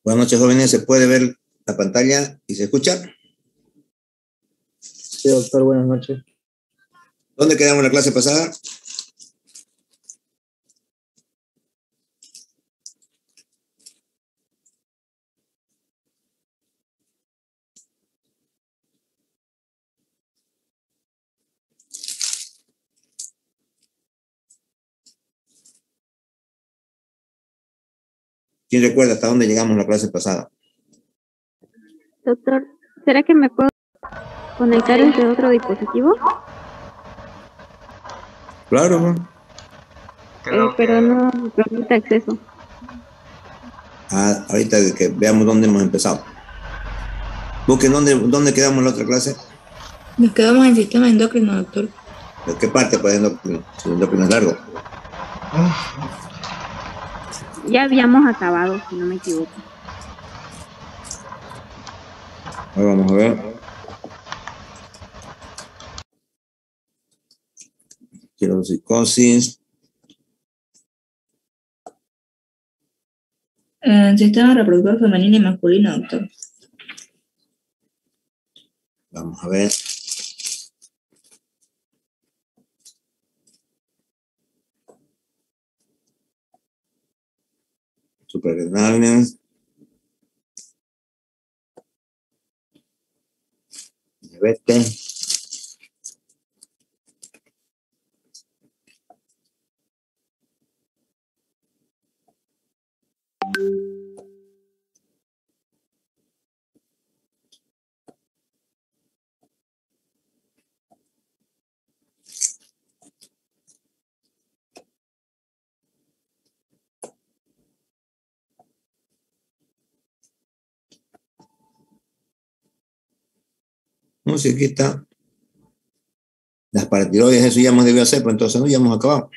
Buenas noches, jóvenes. ¿Se puede ver la pantalla y se escucha? Sí, doctor, buenas noches. ¿Dónde quedamos la clase pasada? ¿Quién recuerda hasta dónde llegamos la clase pasada? Doctor, ¿será que me puedo conectar desde otro dispositivo? Claro, ¿no? Pero no me permite acceso. Ahorita que veamos dónde hemos empezado. Busquen dónde quedamos la otra clase. Nos quedamos en sistema endocrino, doctor. ¿De qué parte pues endocrino? Si el endocrino es largo. Ya habíamos acabado, si no me equivoco. Ahora vamos a ver. Quiropsicosis. Sistema reproductor femenino y masculino, doctor. Vamos a ver. Suprarrenales. Diabetes. No sé, aquí está. Las paratiroides, eso ya hemos debido hacer, pero entonces no, ya hemos acabado.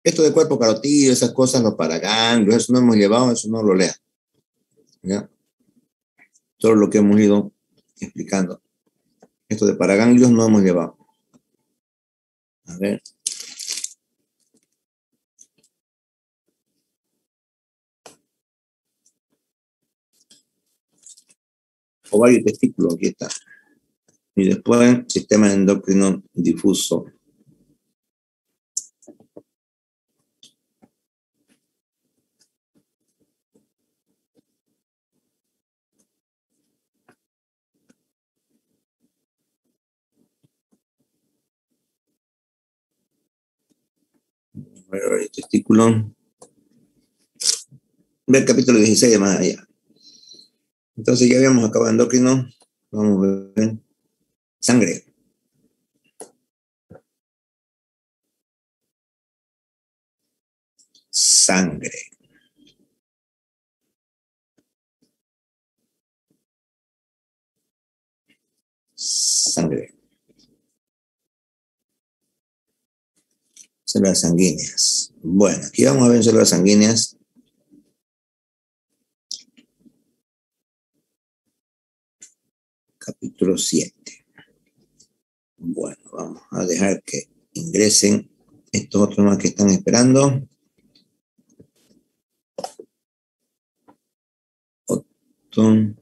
Esto de cuerpo carotídeo, esas cosas, los paraganglios, eso no hemos llevado, eso no lo lea. ¿Ya? Todo lo que hemos ido explicando. Esto de paraganglios no hemos llevado. A ver. Ovario y testículo, aquí está. Y después, sistema endocrino difuso. Ovario y testículo. Ve el capítulo 16 más allá. Entonces ya habíamos acabado endocrino. Vamos a ver. Sangre. Sangre. Sangre. Células sanguíneas. Bueno, aquí vamos a ver células sanguíneas. Capítulo 7. Bueno, vamos a dejar que ingresen estos otros más que están esperando. Otto.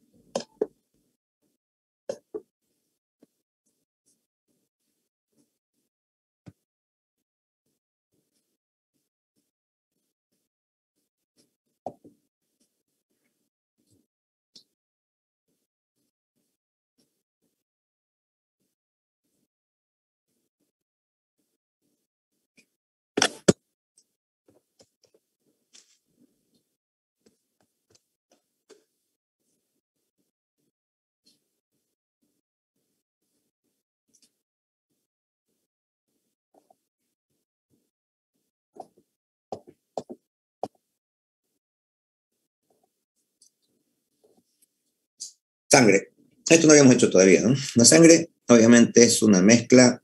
Sangre. Esto no habíamos hecho todavía, ¿no? La sangre, obviamente, es una mezcla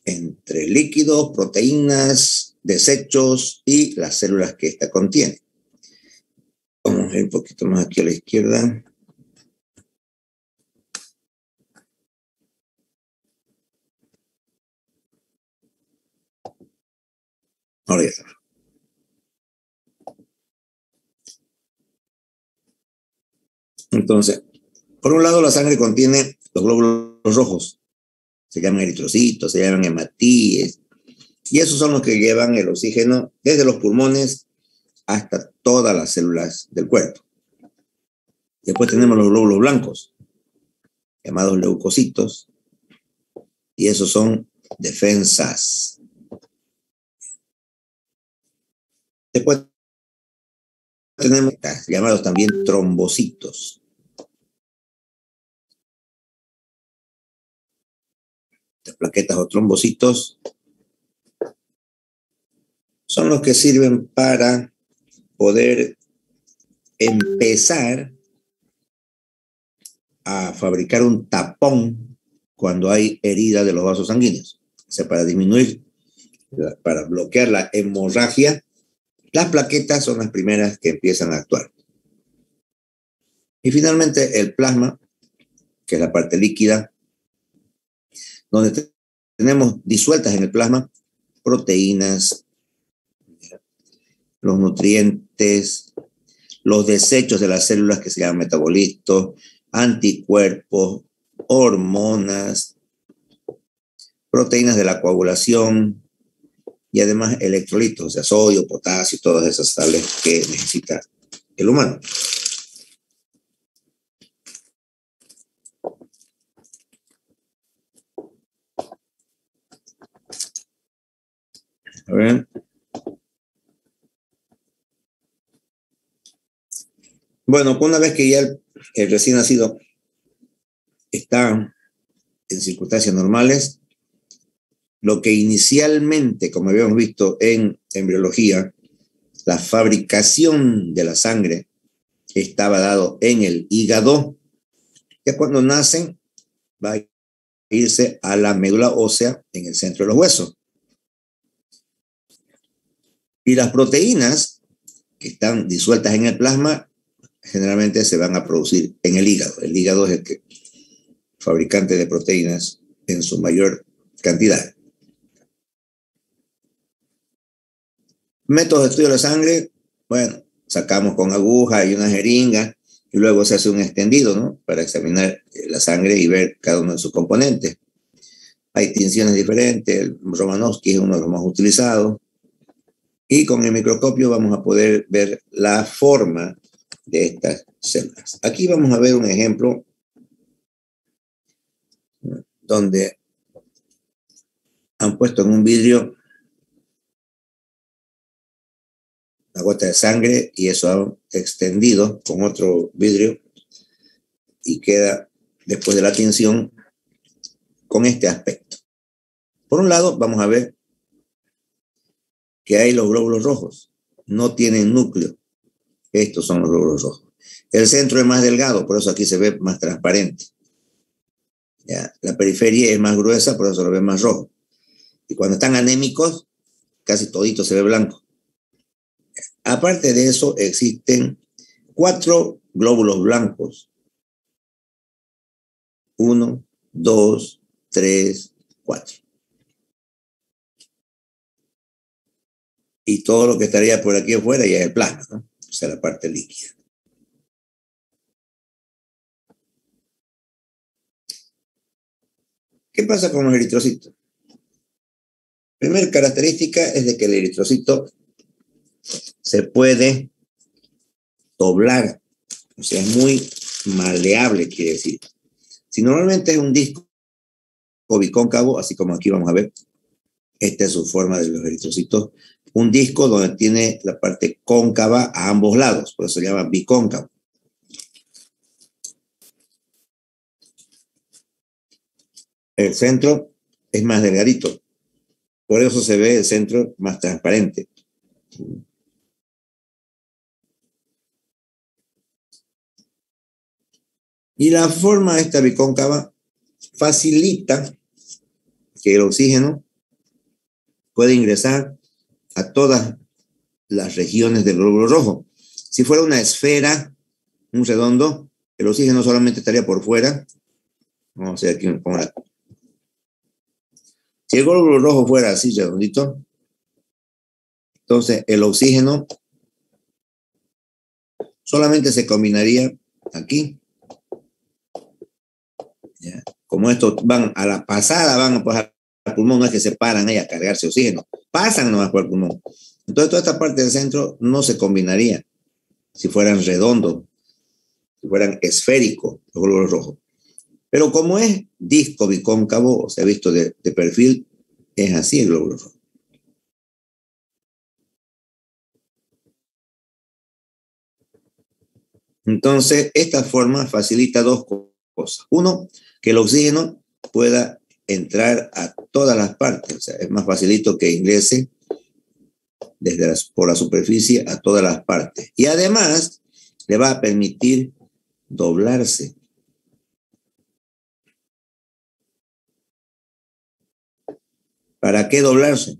entre líquidos, proteínas, desechos y las células que ésta contiene. Vamos a ir un poquito más aquí a la izquierda. Ahora ya está. Entonces, por un lado, la sangre contiene los glóbulos rojos. Se llaman eritrocitos, se llaman hematíes. Y esos son los que llevan el oxígeno desde los pulmones hasta todas las células del cuerpo. Después tenemos los glóbulos blancos, llamados leucocitos. Y esos son defensas. Después tenemos llamados también trombocitos. Las plaquetas o trombocitos son los que sirven para poder empezar a fabricar un tapón cuando hay herida de los vasos sanguíneos. O sea, para disminuir, para bloquear la hemorragia, las plaquetas son las primeras que empiezan a actuar. Y finalmente el plasma, que es la parte líquida, donde tenemos disueltas en el plasma proteínas, los nutrientes, los desechos de las células que se llaman metabolitos, anticuerpos, hormonas, proteínas de la coagulación y además electrolitos, o sea, sodio, potasio, todas esas sales que necesita el humano. A ver. Bueno, una vez que ya el recién nacido está en circunstancias normales, lo que inicialmente, como habíamos visto en embriología, la fabricación de la sangre estaba dado en el hígado, ya cuando nacen va a irse a la médula ósea en el centro de los huesos. Y las proteínas que están disueltas en el plasma generalmente se van a producir en el hígado. El hígado es el fabricante de proteínas en su mayor cantidad. Métodos de estudio de la sangre, bueno, sacamos con aguja y una jeringa y luego se hace un extendido, ¿no? Para examinar la sangre y ver cada uno de sus componentes. Hay tinciones diferentes, el Romanowski es uno de los más utilizados. Y con el microscopio vamos a poder ver la forma de estas células. Aquí vamos a ver un ejemplo donde han puesto en un vidrio la gota de sangre y eso ha extendido con otro vidrio y queda después de la tinción con este aspecto. Por un lado vamos a ver que hay los glóbulos rojos, no tienen núcleo. Estos son los glóbulos rojos. El centro es más delgado, por eso aquí se ve más transparente. ¿Ya? La periferia es más gruesa, por eso lo ve más rojo. Y cuando están anémicos, casi todito se ve blanco. Aparte de eso, existen 4 glóbulos blancos. 1, 2, 3, 4. Y todo lo que estaría por aquí afuera ya es el plasma, ¿no? O sea, la parte líquida. ¿Qué pasa con los eritrocitos? Primera característica es de que el eritrocito se puede doblar, o sea, es muy maleable, quiere decir. Si normalmente es un disco bicóncavo, así como aquí vamos a ver, esta es su forma de los eritrocitos, un disco donde tiene la parte cóncava a ambos lados, por eso se llama bicóncavo. El centro es más delgadito, por eso se ve el centro más transparente. Y la forma de esta bicóncava facilita que el oxígeno puede ingresar a todas las regiones del glóbulo rojo. Si fuera una esfera, un redondo, el oxígeno solamente estaría por fuera. Vamos a hacer aquí un pongo. Si el glóbulo rojo fuera así redondito, entonces el oxígeno solamente se combinaría aquí. ¿Ya? Como estos van a la pasada, van a pasar al pulmón, no es que se paran ahí a cargarse oxígeno, pasan nomás por el pulmón. Entonces toda esta parte del centro no se combinaría si fueran redondos, si fueran esféricos los glóbulos rojos. Pero como es disco bicóncavo, o sea, visto de perfil, es así el glóbulo rojo. Entonces, esta forma facilita dos cosas. Uno, que el oxígeno pueda entrar a todas las partes. O sea, es más facilito que ingrese por la superficie a todas las partes. Y además, le va a permitir doblarse. ¿Para qué doblarse?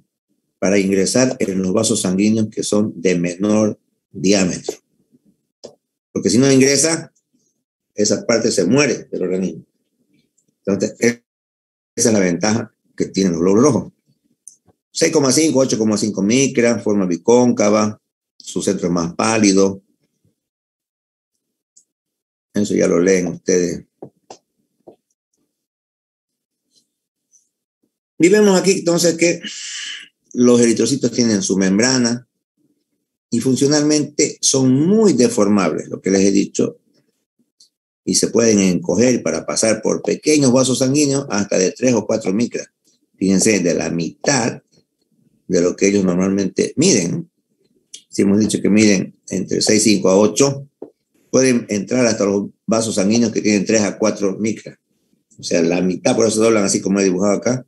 Para ingresar en los vasos sanguíneos que son de menor diámetro. Porque si no ingresa, esa parte se muere del organismo. Entonces, esa es la ventaja que tienen los glóbulos rojos. 6,5, 8,5 micras, forma bicóncava, su centro es más pálido. Eso ya lo leen ustedes. Y vemos aquí entonces que los eritrocitos tienen su membrana y funcionalmente son muy deformables, lo que les he dicho, y se pueden encoger para pasar por pequeños vasos sanguíneos hasta de 3 o 4 micras. Fíjense, de la mitad de lo que ellos normalmente miden. Si hemos dicho que miden entre 6,5 a 8, pueden entrar hasta los vasos sanguíneos que tienen 3 a 4 micras. O sea, la mitad, por eso se doblan así como he dibujado acá,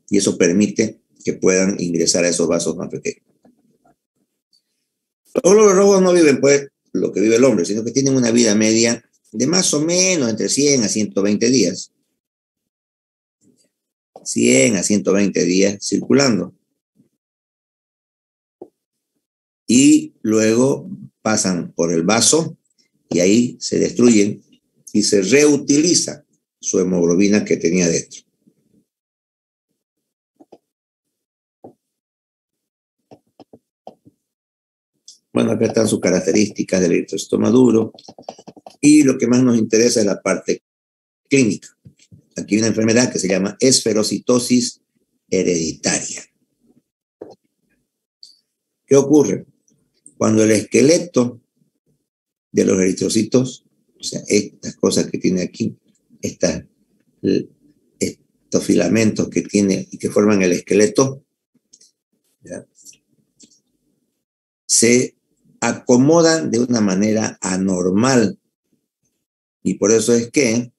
y eso permite que puedan ingresar a esos vasos más pequeños. Los glóbulos rojos no viven pues lo que vive el hombre, sino que tienen una vida media de más o menos entre 100 a 120 días. 100 a 120 días circulando. Y luego pasan por el vaso y ahí se destruyen y se reutiliza su hemoglobina que tenía dentro. Bueno, acá están sus características del eritrocito maduro y lo que más nos interesa es la parte clínica. Aquí hay una enfermedad que se llama esferocitosis hereditaria. ¿Qué ocurre? Cuando el esqueleto de los eritrocitos, o sea, estas cosas que tiene aquí, estos filamentos que tiene y que forman el esqueleto, ¿ya?, se acomodan de una manera anormal. Y por eso es que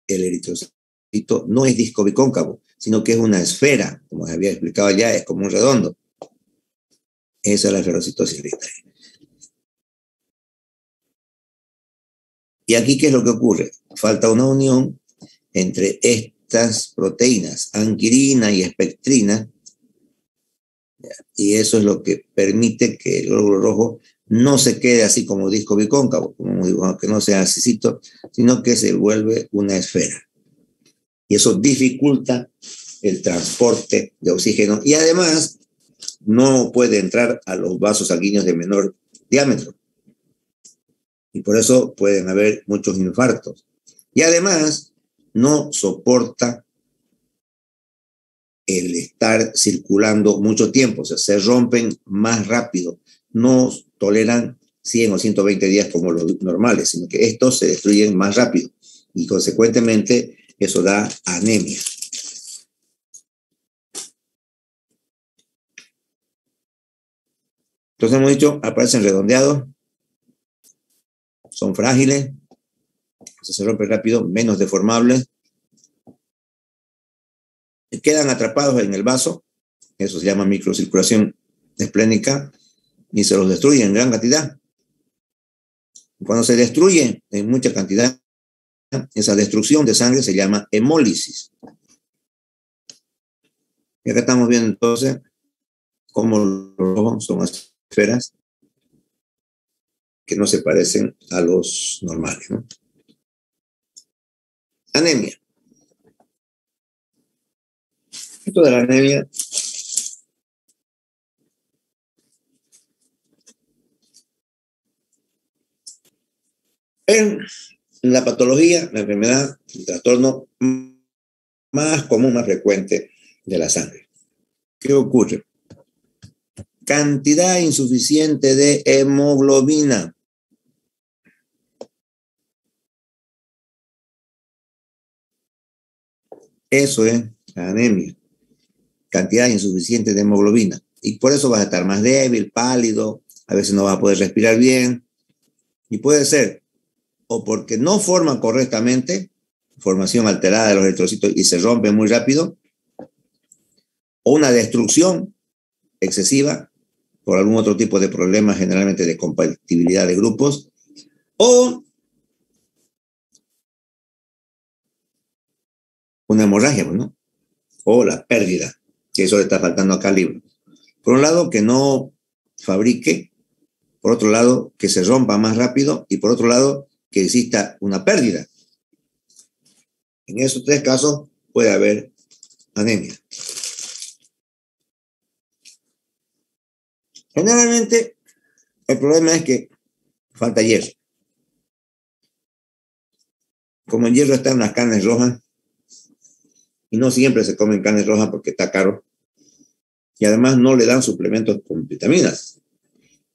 el eritrocito no es disco bicóncavo, sino que es una esfera, como había explicado ya, es como un redondo. Esa es la esferocitosis hereditaria. Y aquí, ¿qué es lo que ocurre? Falta una unión entre estas proteínas, anquirina y espectrina, y eso es lo que permite que el glóbulo rojo no se quede así como disco bicóncavo, como digo, que no sea asícito, sino que se vuelve una esfera. Y eso dificulta el transporte de oxígeno y además no puede entrar a los vasos sanguíneos de menor diámetro. Y por eso pueden haber muchos infartos. Y además no soporta el estar circulando mucho tiempo, o sea, se rompen más rápido, no toleran 100 o 120 días como los normales, sino que estos se destruyen más rápido y consecuentemente eso da anemia. Entonces hemos dicho, aparecen redondeados, son frágiles, se rompen rápido, menos deformables, quedan atrapados en el vaso, eso se llama microcirculación esplénica, y se los destruye en gran cantidad. Cuando se destruye en mucha cantidad, esa destrucción de sangre se llama hemólisis. Y acá estamos viendo entonces cómo los rojos son esferas que no se parecen a los normales, ¿no? Anemia. Esto de la anemia en la patología, la enfermedad, el trastorno más común, más frecuente de la sangre. ¿Qué ocurre? Cantidad insuficiente de hemoglobina. Eso es la anemia. Cantidad insuficiente de hemoglobina. Y por eso vas a estar más débil, pálido, a veces no vas a poder respirar bien. Y puede ser o porque no forman correctamente, formación alterada de los eritrocitos y se rompen muy rápido, o una destrucción excesiva por algún otro tipo de problema, generalmente de compatibilidad de grupos, o una hemorragia, ¿no? O la pérdida, que eso le está faltando acá al libro. Por un lado, que no fabrique, por otro lado, que se rompa más rápido, y por otro lado, que exista una pérdida. En esos tres casos puede haber anemia. Generalmente, el problema es que falta hierro. Como el hierro está en las carnes rojas, y no siempre se comen carnes rojas porque está caro, y además no le dan suplementos con vitaminas.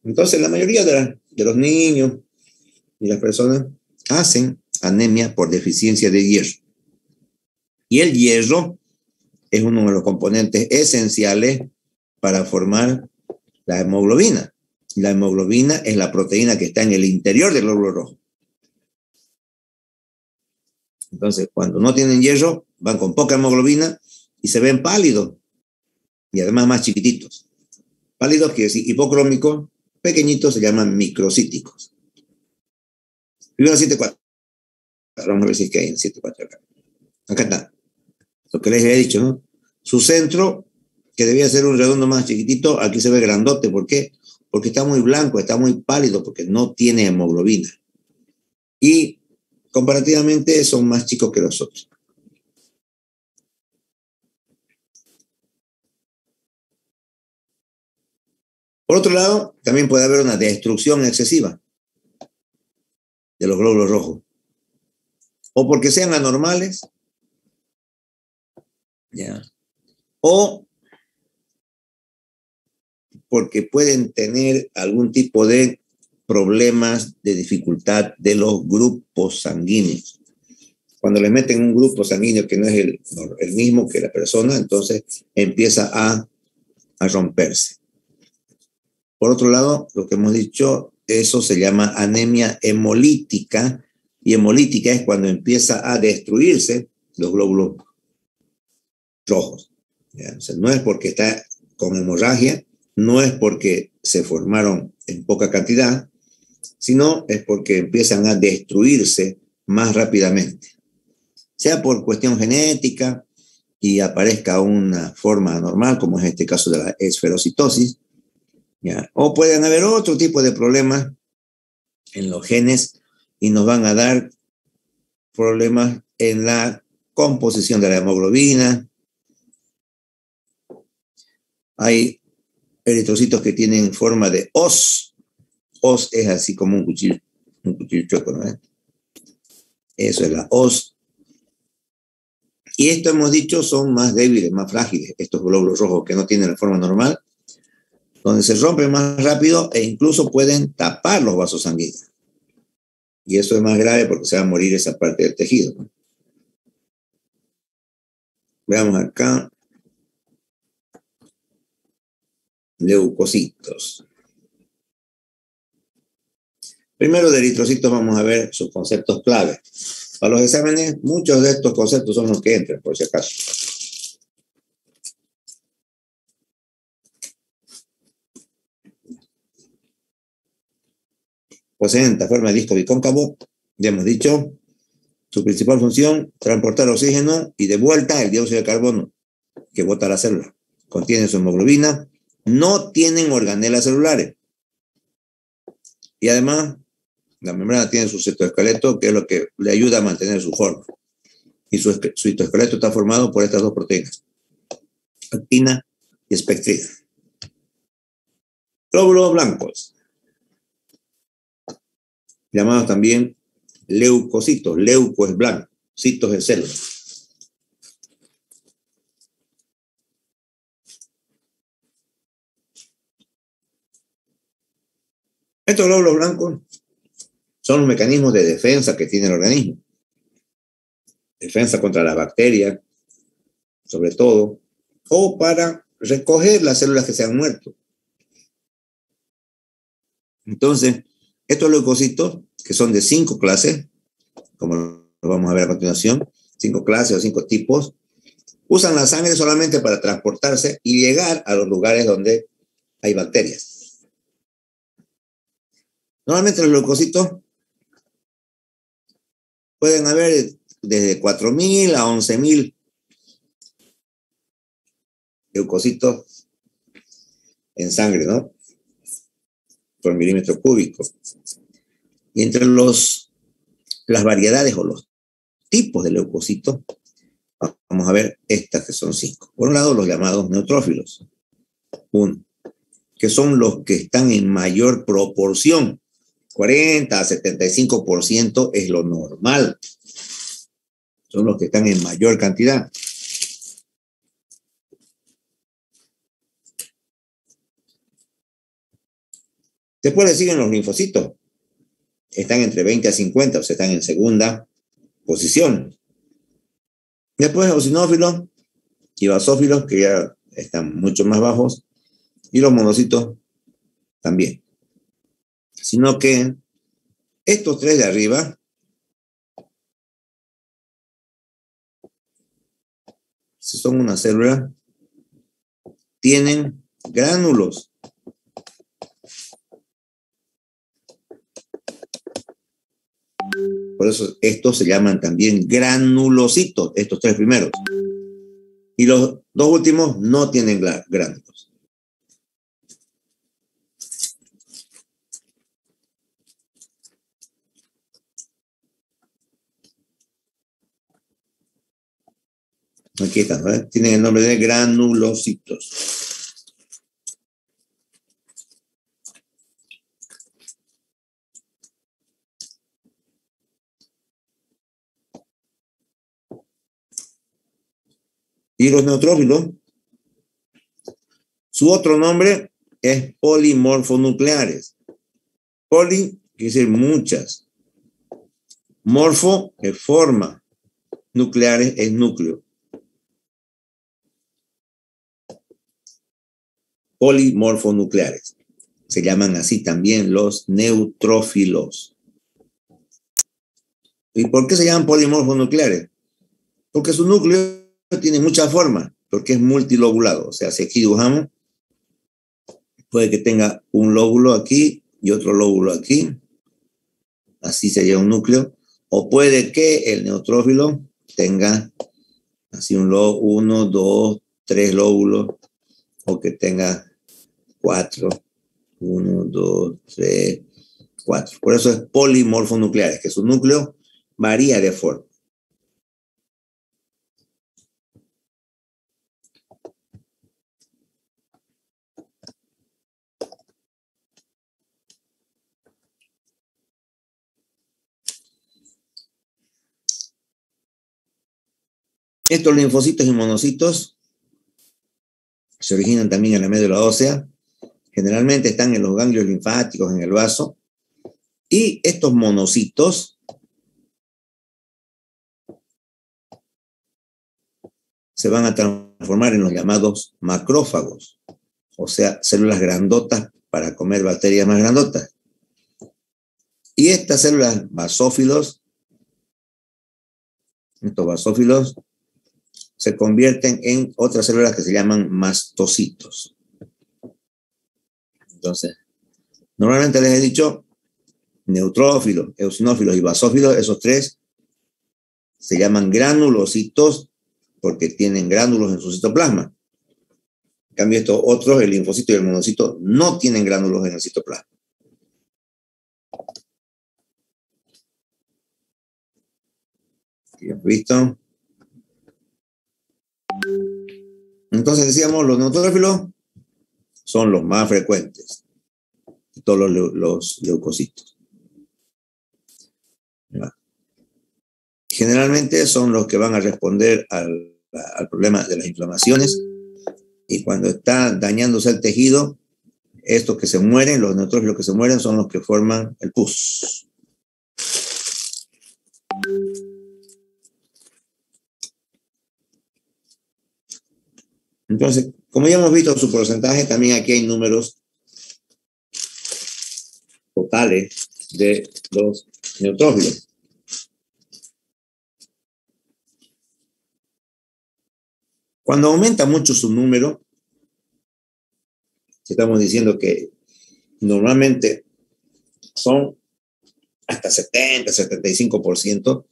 Entonces, la mayoría de los niños y las personas hacen anemia por deficiencia de hierro. Y el hierro es uno de los componentes esenciales para formar la hemoglobina. La hemoglobina es la proteína que está en el interior del glóbulo rojo. Entonces, cuando no tienen hierro, van con poca hemoglobina y se ven pálidos y además más chiquititos. Pálidos quiere decir hipocrómicos, pequeñitos se llaman microcíticos. Primero 7,4. Vamos a ver si es que hay en 7,4 acá. Acá está. lo que les he dicho, ¿no? Su centro, que debía ser un redondo más chiquitito, aquí se ve grandote. ¿Por qué? Porque está muy blanco, está muy pálido, porque no tiene hemoglobina. Y comparativamente son más chicos que los otros. Por otro lado, también puede haber una destrucción excesiva de los glóbulos rojos. O porque sean anormales, ¿ya? O porque pueden tener algún tipo de problemas de dificultad de los grupos sanguíneos. Cuando le meten un grupo sanguíneo que no es el mismo que la persona, entonces empieza a romperse. Por otro lado, lo que hemos dicho, eso se llama anemia hemolítica, y hemolítica es cuando empieza a destruirse los glóbulos rojos. ¿Ya? O sea, no es porque está con hemorragia, no es porque se formaron en poca cantidad, sino es porque empiezan a destruirse más rápidamente. Sea por cuestión genética y aparezca una forma anormal, como es este caso de la esferocitosis, ¿ya? O pueden haber otro tipo de problemas en los genes y nos van a dar problemas en la composición de la hemoglobina. Hay eritrocitos que tienen forma de hoz. Hoz es así como un cuchillo chueco, ¿no? Eso es la hoz. Y esto hemos dicho son más débiles, más frágiles, estos glóbulos rojos que no tienen la forma normal, donde se rompen más rápido e incluso pueden tapar los vasos sanguíneos. Y eso es más grave porque se va a morir esa parte del tejido, ¿no? Veamos acá. Leucocitos. Primero de eritrocitos vamos a ver sus conceptos clave. Para los exámenes, muchos de estos conceptos son los que entran, por si acaso. Poseen forma de disco bicóncavo, ya hemos dicho. Su principal función, transportar oxígeno y de vuelta el dióxido de carbono que bota la célula. Contienen su hemoglobina, no tienen organelas celulares. Y además, la membrana tiene su citoesqueleto, que es lo que le ayuda a mantener su forma. Y su citoesqueleto está formado por estas dos proteínas, actina y espectrina. Glóbulos blancos, llamados también leucocitos. Leuco es blanco, citos es célula. Estos glóbulos blancos son los mecanismos de defensa que tiene el organismo. Defensa contra las bacterias, sobre todo, o para recoger las células que se han muerto. Entonces, estos leucocitos, que son de 5 clases, como lo vamos a ver a continuación, 5 clases o 5 tipos, usan la sangre solamente para transportarse y llegar a los lugares donde hay bacterias. Normalmente los leucocitos pueden haber desde 4.000 a 11.000 leucocitos en sangre, ¿no? Por milímetro cúbico. Y entre las variedades o los tipos de leucocitos, vamos a ver estas que son 5. Por un lado, los llamados neutrófilos. 1, que son los que están en mayor proporción. 40 a 75% es lo normal. Son los que están en mayor cantidad. Después le siguen los linfocitos. Están entre 20 a 50, o sea, están en segunda posición. Después eosinófilos y basófilos, que ya están mucho más bajos. Y los monocitos también. Sino que estos 3 de arriba si son una célula, tienen gránulos. Por eso estos se llaman también granulocitos, estos 3 primeros. Y los dos últimos no tienen gránulos. Aquí están, ¿verdad? Tienen el nombre de granulocitos. Y los neutrófilos, su otro nombre es polimorfonucleares. Poli quiere decir muchas. Morfo es forma. Nucleares es núcleo. Polimorfonucleares. Se llaman así también los neutrófilos. ¿Y por qué se llaman polimorfonucleares? Porque su núcleo tiene muchas formas, porque es multilobulado. O sea, si aquí dibujamos, puede que tenga un lóbulo aquí y otro lóbulo aquí. Así sería un núcleo. O puede que el neutrófilo tenga así uno, dos, tres lóbulos, o que tenga 4. 1, 2, 3, 4. Por eso es polimorfonucleares, que su núcleo varía de forma. Estos linfocitos y monocitos se originan también en la médula ósea. Generalmente están en los ganglios linfáticos, en el vaso. Y estos monocitos se van a transformar en los llamados macrófagos, o sea, células grandotas para comer bacterias más grandotas. Y estas células basófilos, estos basófilos, se convierten en otras células que se llaman mastocitos. Entonces, normalmente les he dicho neutrófilos, eosinófilos y basófilos, esos tres se llaman granulocitos porque tienen gránulos en su citoplasma. En cambio, estos otros, el linfocito y el monocito, no tienen gránulos en el citoplasma. ¿Ya visto? Entonces decíamos, los neutrófilos son los más frecuentes de todos los leucocitos. ¿Ya? Generalmente son los que van a responder al problema de las inflamaciones, y cuando está dañándose el tejido, estos que se mueren, los neutrófilos que se mueren, son los que forman el pus. Entonces, como ya hemos visto su porcentaje, también aquí hay números totales de los neutrófilos. Cuando aumenta mucho su número, estamos diciendo que normalmente son hasta 70, 75%.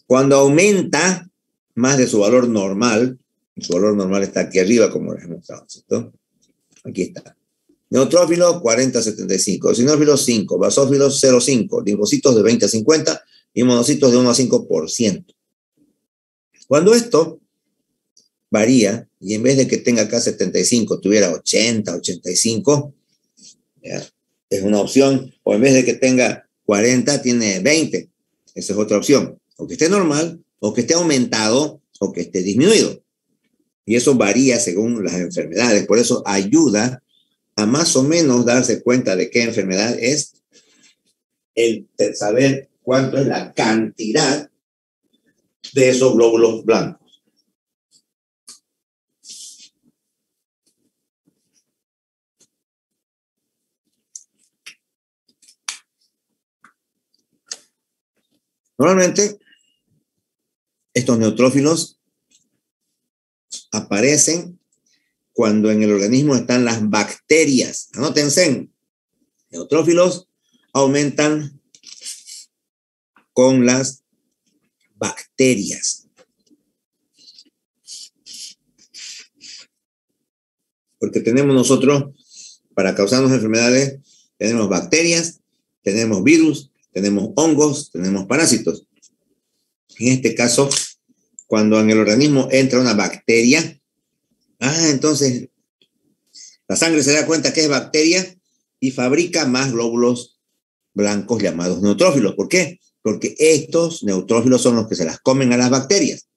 Cuando aumenta más de su valor normal, su valor normal está aquí arriba, como les hemos mostrado, ¿cierto? Aquí está. Neutrófilos 40 a 75, eosinófilos 5, basófilos 0,5, linfocitos de 20 a 50 y monocitos de 1 a 5%. Cuando esto varía, y en vez de que tenga acá 75, tuviera 80, 85, ¿ya? Es una opción. O en vez de que tenga 40, tiene 20. Esa es otra opción. O que esté normal, o que esté aumentado, o que esté disminuido. Y eso varía según las enfermedades. Por eso ayuda a más o menos darse cuenta de qué enfermedad es el saber cuánto es la cantidad de esos glóbulos blancos. Normalmente, estos neutrófilos aparecen cuando en el organismo están las bacterias. Anótense, neutrófilos aumentan con las bacterias. Porque tenemos nosotros, para causarnos enfermedades, tenemos bacterias, tenemos virus, tenemos hongos, tenemos parásitos. En este caso, cuando en el organismo entra una bacteria, entonces la sangre se da cuenta que es bacteria y fabrica más glóbulos blancos llamados neutrófilos. ¿Por qué? Porque estos neutrófilos son los que se las comen a las bacterias.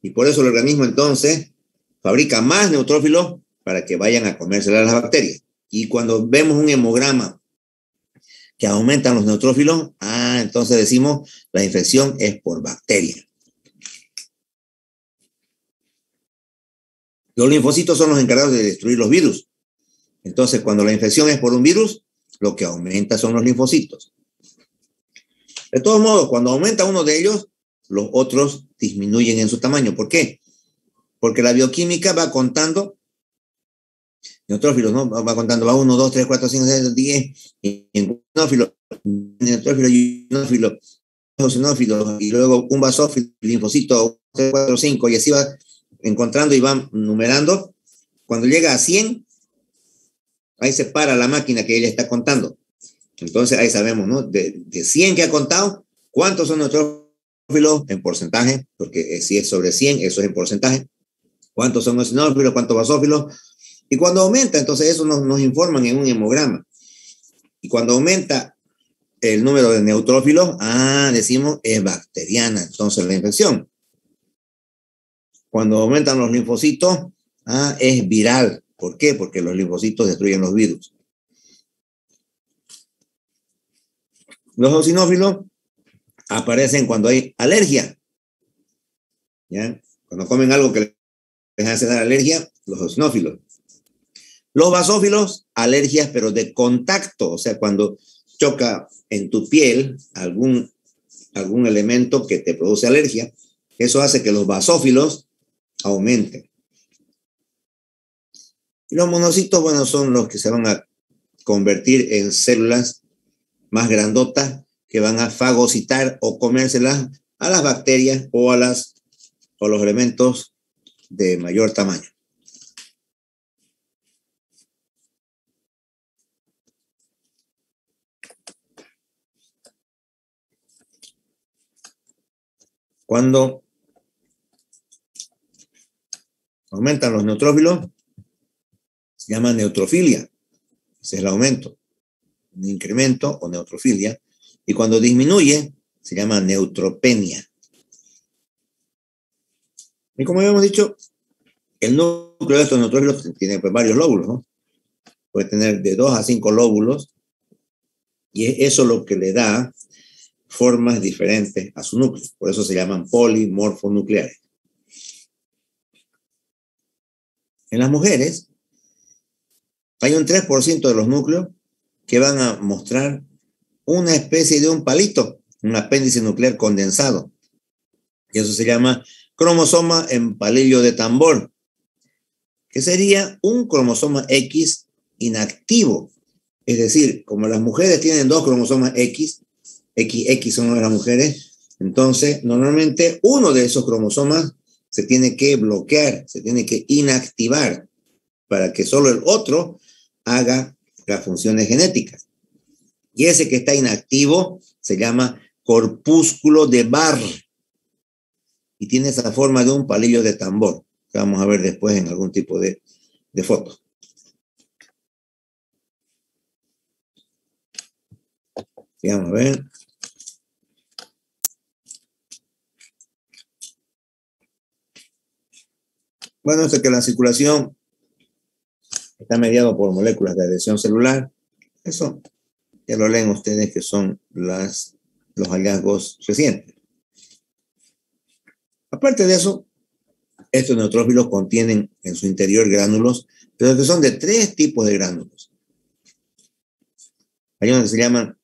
Y por eso el organismo entonces fabrica más neutrófilos para que vayan a comérselas a las bacterias. Y cuando vemos un hemograma que aumentan los neutrófilos, entonces decimos la infección es por bacteria. Los linfocitos son los encargados de destruir los virus. Entonces, cuando la infección es por un virus, lo que aumenta son los linfocitos. De todos modos, cuando aumenta uno de ellos, los otros disminuyen en su tamaño. ¿Por qué? Porque la bioquímica va contando neutrófilos, ¿no? Va contando, va 1, 2, 3, 4, 5, 6, 10, y en neutrófilo y eosinófilo, y luego un basófilo, linfocito, 3, 4, 5, y así va encontrando y va numerando. Cuando llega a 100, ahí se para la máquina que ella está contando. Entonces ahí sabemos, ¿no? De 100 que ha contado, ¿cuántos son neutrófilos en porcentaje? Porque si es sobre 100, eso es en porcentaje. ¿Cuántos son eosinófilos? ¿Cuántos basófilos? Y cuando aumenta, entonces eso nos informan en un hemograma. Y cuando aumenta el número de neutrófilos, decimos es bacteriana, entonces la infección. Cuando aumentan los linfocitos, es viral. ¿Por qué? Porque los linfocitos destruyen los virus. Los eosinófilos aparecen cuando hay alergia. ¿Ya? Cuando comen algo que les hace dar alergia, los eosinófilos. Los basófilos, alergias, pero de contacto, o sea, cuando choca en tu piel algún elemento que te produce alergia, eso hace que los basófilos aumenten. Y los monocitos, bueno, son los que se van a convertir en células más grandotas que van a fagocitar o comérselas a las bacterias o a los elementos de mayor tamaño. Cuando aumentan los neutrófilos, se llama neutrofilia. Ese es el aumento, un incremento o neutrofilia. Y cuando disminuye, se llama neutropenia. Y como habíamos dicho, el núcleo de estos neutrófilos tiene pues varios lóbulos, ¿no? Puede tener de 2 a 5 lóbulos. Y es eso lo que le da formas diferentes a su núcleo. Por eso se llaman polimorfonucleares. En las mujeres, hay un 3% de los núcleos que van a mostrar una especie de un palito, un apéndice nuclear condensado. Y eso se llama cromosoma en palillo de tambor, que sería un cromosoma X inactivo. Es decir, como las mujeres tienen 2 cromosomas X, XX son las mujeres, entonces normalmente uno de esos cromosomas se tiene que bloquear, se tiene que inactivar para que solo el otro haga las funciones genéticas. Y ese que está inactivo se llama corpúsculo de Barr y tiene esa forma de un palillo de tambor, que vamos a ver después en algún tipo de foto. Sí, vamos a ver. Bueno, esto es que la circulación está mediado por moléculas de adhesión celular. Eso ya lo leen ustedes, que son los hallazgos recientes. Aparte de eso, estos neutrófilos contienen en su interior gránulos, pero que son de 3 tipos de gránulos. Hay unos que se llaman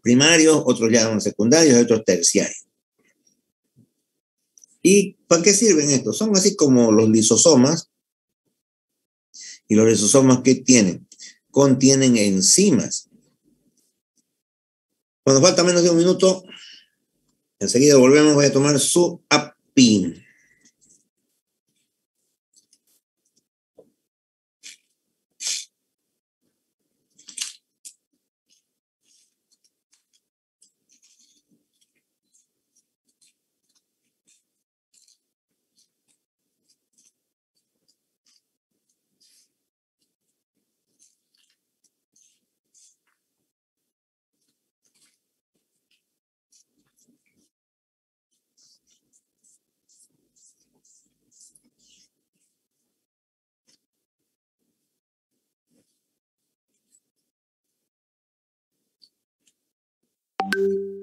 primarios, otros llaman secundarios y otros terciarios. ¿Y para qué sirven estos? Son así como los lisosomas. ¿Y los lisosomas qué tienen? Contienen enzimas. Cuando falta menos de un minuto, enseguida volvemos, voy a tomar su API. Chao.